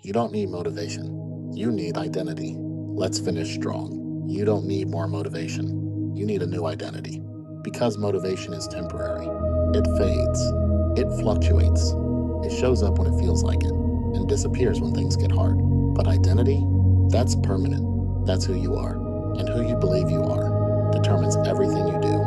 You don't need motivation. You need identity. Let's finish strong. You don't need more motivation. You need a new identity. Because motivation is temporary. It fades. It fluctuates. It shows up when it feels like it and disappears when things get hard. But identity, that's permanent. That's who you are. And who you believe you are determines everything you do.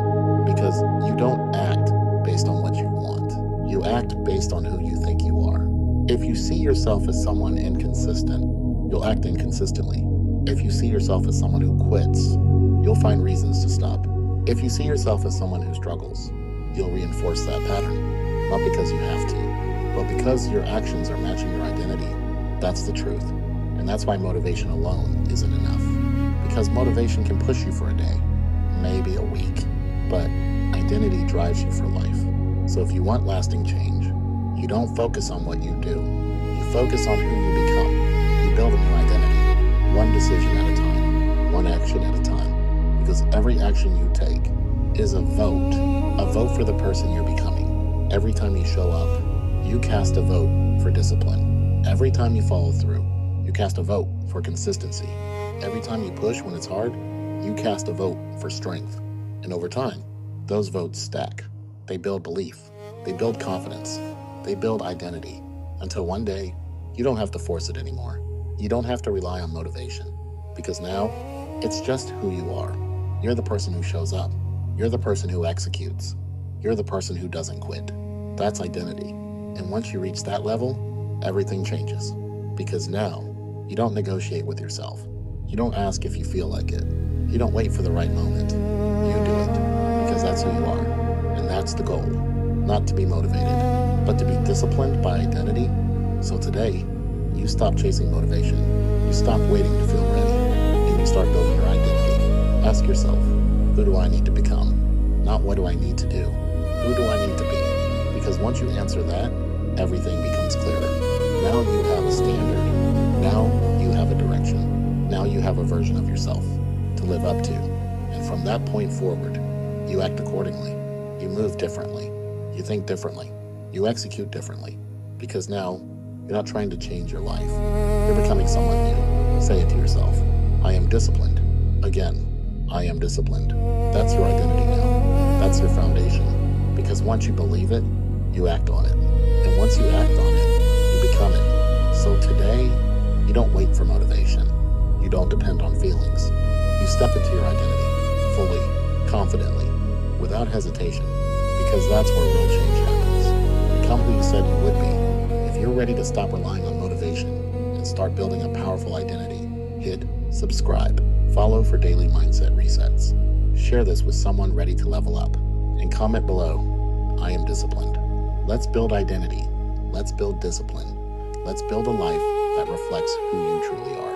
Because you don't act based on what you want. You act based on who you think you are. If you see yourself as someone inconsistent, you'll act inconsistently. If you see yourself as someone who quits, you'll find reasons to stop. If you see yourself as someone who struggles, you'll reinforce that pattern. Not because you have to, but because your actions are matching your identity. That's the truth. And that's why motivation alone isn't enough. Because motivation can push you for a day, maybe a week, but identity drives you for life. So if you want lasting change, you don't focus on what you do. You focus on who you become. You build a new identity, one decision at a time, one action at a time. Because every action you take is a vote for the person you're becoming. Every time you show up, you cast a vote for discipline. Every time you follow through, you cast a vote for consistency. Every time you push when it's hard, you cast a vote for strength. And over time, those votes stack. They build belief. They build confidence. They build identity. Until one day, you don't have to force it anymore. You don't have to rely on motivation. Because now, it's just who you are. You're the person who shows up. You're the person who executes. You're the person who doesn't quit. That's identity. And once you reach that level, everything changes. Because now, you don't negotiate with yourself. You don't ask if you feel like it. You don't wait for the right moment. You do it. Because that's who you are. And that's the goal. Not to be motivated, but to be disciplined by identity. So today, you stop chasing motivation. You stop waiting to feel ready. And you start building your identity. Ask yourself, who do I need to become? Not what do I need to do? Who do I need to be? Because once you answer that, everything becomes clearer. Now you have a standard. Now you have a direction. Now you have a version of yourself to live up to. And from that point forward, you act accordingly. You move differently. You think differently. You execute differently. Because now, you're not trying to change your life. You're becoming someone new. Say it to yourself. I am disciplined. Again, I am disciplined. That's your identity now. That's your foundation. Because once you believe it, you act on it. And once you act on it, you become it. So today, you don't wait for motivation. You don't depend on feelings. You step into your identity, fully, confidently, without hesitation. Because that's where real change happens. Become who you said you would be. If you're ready to stop relying on motivation and start building a powerful identity, hit subscribe. Follow for daily mindset resets. Share this with someone ready to level up. And comment below, I am disciplined. Let's build identity. Let's build discipline. Let's build a life that reflects who you truly are.